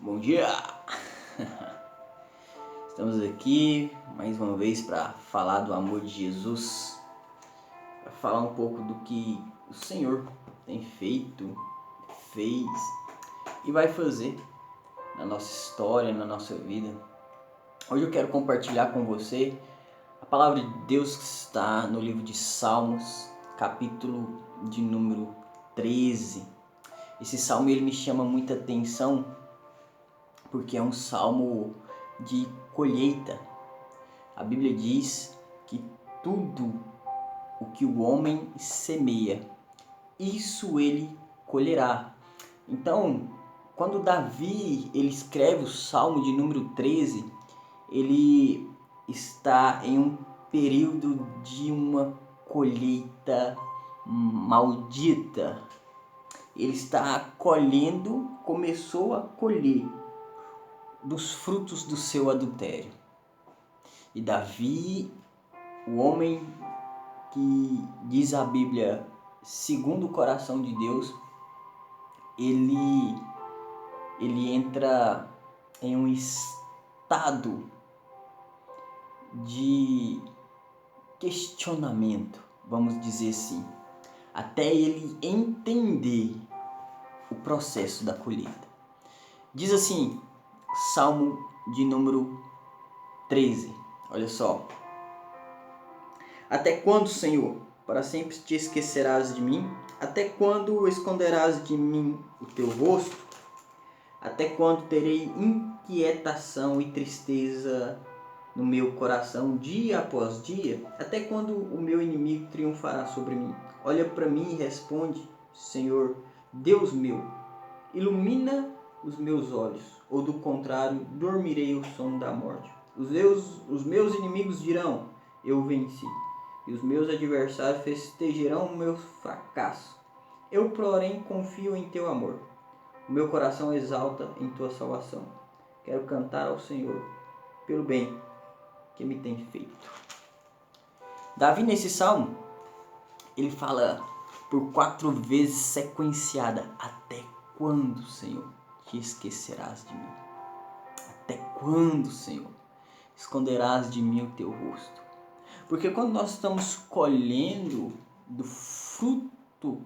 Bom dia! Estamos aqui mais uma vez para falar do amor de Jesus, para falar um pouco do que o Senhor tem feito, fez e vai fazer na nossa história, na nossa vida. Hoje eu quero compartilhar com você a palavra de Deus que está no livro de Salmos, capítulo de número 13. Esse salmo ele me chama muita atenção porque é um salmo de colheita. A Bíblia diz que tudo o que o homem semeia, isso ele colherá. Então, quando Davi ele escreve o salmo de número 13, ele está em um período de uma colheita maldita. Ele está colhendo, começou a colher dos frutos do seu adultério. E Davi, o homem que diz a Bíblia segundo o coração de Deus, ele entra em um estado de questionamento, vamos dizer assim, até ele entender o processo da colheita. Diz assim, Salmo de número 13, olha só. Até quando, Senhor, para sempre te esquecerás de mim? Até quando esconderás de mim o teu rosto? Até quando terei inquietação e tristeza no meu coração dia após dia? Até quando o meu inimigo triunfará sobre mim? Olha para mim e responde, Senhor, Deus meu, ilumina os meus olhos, ou do contrário, dormirei o sono da morte. Os meus inimigos dirão, eu venci, e os meus adversários festejarão o meu fracasso. Eu, porém, confio em teu amor. O meu coração exalta em tua salvação. Quero cantar ao Senhor pelo bem que me tem feito. Davi, nesse salmo, ele fala por 4 vezes sequenciada: até quando, Senhor, te esquecerás de mim? Até quando, Senhor, esconderás de mim o teu rosto? Porque quando nós estamos colhendo do fruto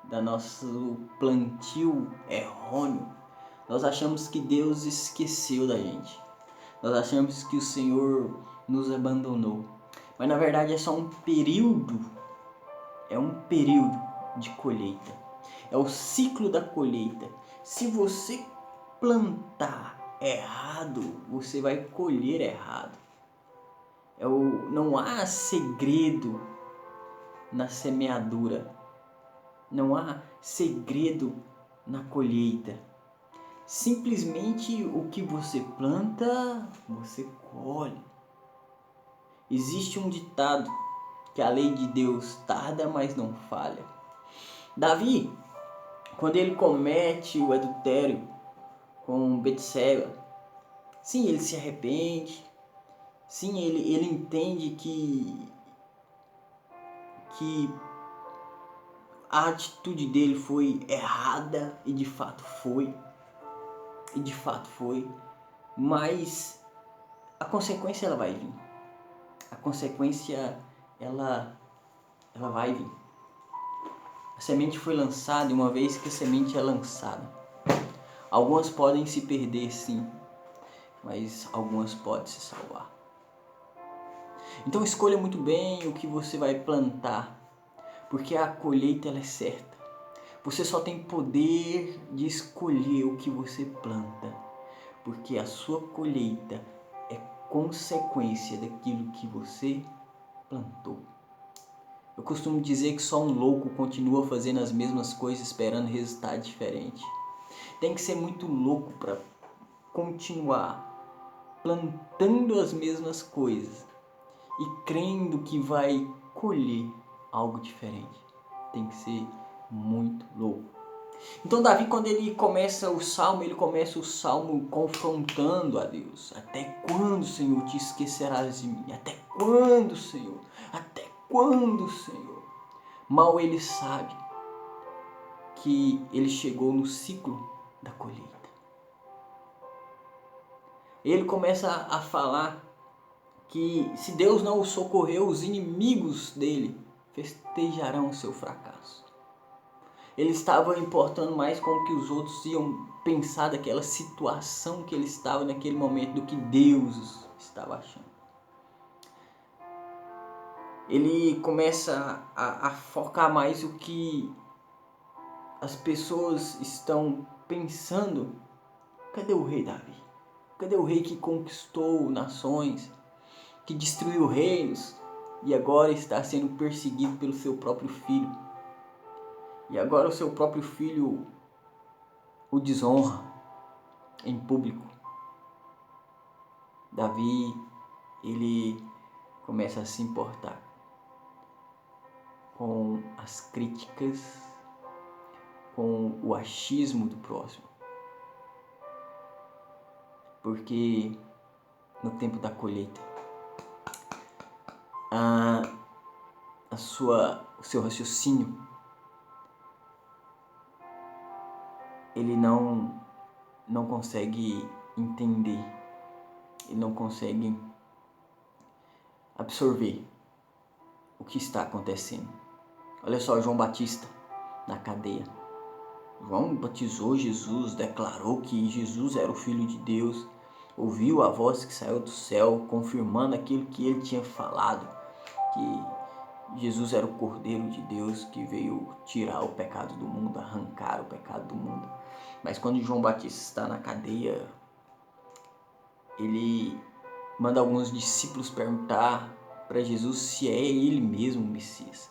do nosso plantio errôneo, nós achamos que Deus esqueceu da gente. Nós achamos que o Senhor nos abandonou. Mas na verdade é só um período de colheita. É o ciclo da colheita. Se você plantar errado, você vai colher errado. Não há segredo na semeadura. Não há segredo na colheita. Simplesmente o que você planta, você colhe. Existe um ditado que a lei de Deus tarda, mas não falha. Davi, quando ele comete o adultério com Betseba, sim, ele se arrepende. Sim, ele entende que a atitude dele foi errada e de fato foi. Mas a consequência ela vai vir. A consequência ela vai vir. A semente foi lançada e uma vez que a semente é lançada, algumas podem se perder sim, mas algumas podem se salvar. Então escolha muito bem o que você vai plantar, porque a colheita ela é certa. Você só tem poder de escolher o que você planta, porque a sua colheita é consequência daquilo que você plantou. Eu costumo dizer que só um louco continua fazendo as mesmas coisas esperando resultado diferente. Tem que ser muito louco para continuar plantando as mesmas coisas e crendo que vai colher algo diferente. Tem que ser muito louco. Então Davi, quando ele começa o salmo confrontando a Deus. Até quando, Senhor, te esquecerás de mim? Até quando, Senhor? Até quando, Senhor? Mal ele sabe que ele chegou no ciclo da colheita. Ele começa a falar que se Deus não o socorreu, os inimigos dele festejarão o seu fracasso. Ele estava importando mais com o que os outros iam pensar daquela situação que ele estava naquele momento do que Deus estava achando. Ele começa a focar mais o que as pessoas estão pensando. Cadê o rei Davi? Cadê o rei que conquistou nações, que destruiu reinos e agora está sendo perseguido pelo seu próprio filho? E agora o seu próprio filho o desonra em público. Davi, ele começa a se importar com as críticas, com o achismo do próximo. Porque no tempo da colheita, o seu raciocínio, ele não consegue entender, ele não consegue absorver o que está acontecendo. Olha só, João Batista na cadeia. João batizou Jesus, declarou que Jesus era o Filho de Deus, ouviu a voz que saiu do céu, confirmando aquilo que ele tinha falado, que Jesus era o Cordeiro de Deus que veio tirar o pecado do mundo, arrancar o pecado do mundo. Mas quando João Batista está na cadeia, ele manda alguns discípulos perguntar para Jesus se é ele mesmo o Messias.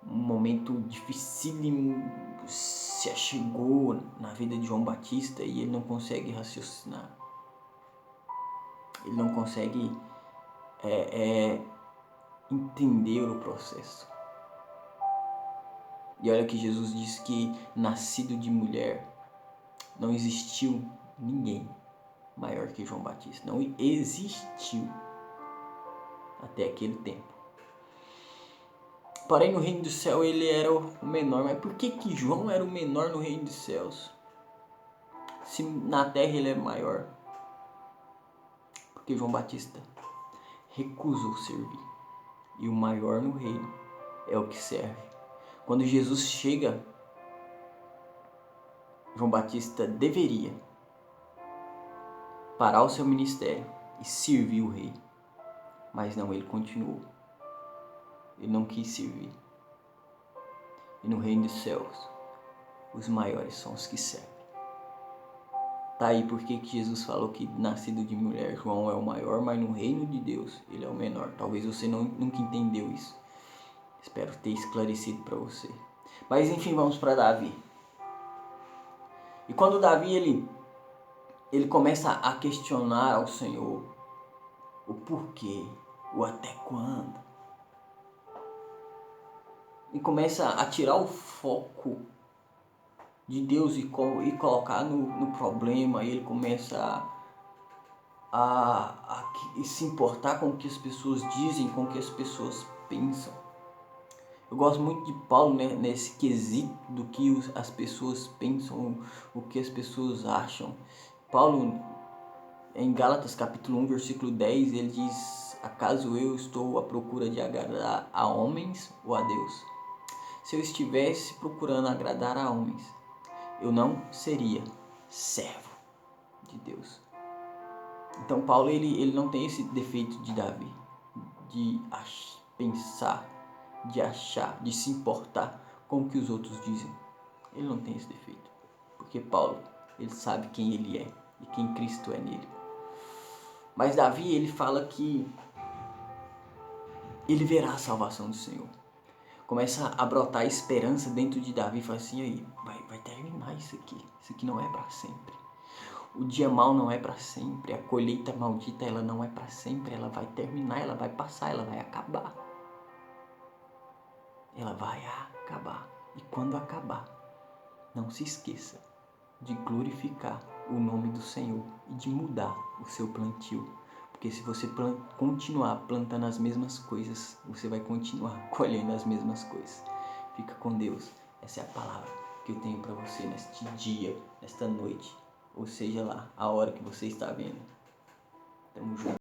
Um momento dificílimo se achegou na vida de João Batista e ele não consegue raciocinar. Ele não consegue entender o processo. E olha que Jesus diz que nascido de mulher não existiu ninguém maior que João Batista. Não existiu até aquele tempo. Porém, no reino do céu ele era o menor. Mas por que João era o menor no reino dos céus? Se na terra ele é maior. Porque João Batista recusou servir. E o maior no reino é o que serve. Quando Jesus chega, João Batista deveria parar o seu ministério e servir o rei. Mas não, ele continuou. Ele não quis servir. E no reino dos céus, os maiores são os que servem. Tá aí porque que Jesus falou que nascido de mulher João é o maior, mas no reino de Deus ele é o menor. Talvez você nunca entendeu isso. Espero ter esclarecido para você. Mas enfim, vamos para Davi. E quando Davi ele começa a questionar ao Senhor o porquê, o até quando, e começa a tirar o foco de Deus e colocar no problema, e ele começa a se importar com o que as pessoas dizem, com o que as pessoas pensam. Eu gosto muito de Paulo, né, nesse quesito do que as pessoas pensam, o que as pessoas acham. Paulo, em Gálatas capítulo 1, versículo 10, ele diz: acaso eu estou à procura de agradar a homens ou a Deus? Se eu estivesse procurando agradar a homens, eu não seria servo de Deus. Então Paulo ele não tem esse defeito de Davi, de pensar, de achar, de se importar com o que os outros dizem. Ele não tem esse defeito, porque Paulo ele sabe quem ele é e quem Cristo é nele. Mas Davi ele fala que ele verá a salvação do Senhor. Começa a brotar esperança dentro de Davi, fala assim, aí, vai terminar isso aqui não é para sempre. O dia mau não é para sempre, a colheita maldita ela não é para sempre, ela vai terminar, ela vai passar, ela vai acabar. Ela vai acabar. E quando acabar, não se esqueça de glorificar o nome do Senhor e de mudar o seu plantio. Porque se você continuar plantando as mesmas coisas, você vai continuar colhendo as mesmas coisas. Fica com Deus. Essa é a palavra que eu tenho para você neste dia, nesta noite. ou seja lá, a hora que você está vendo. Tamo junto.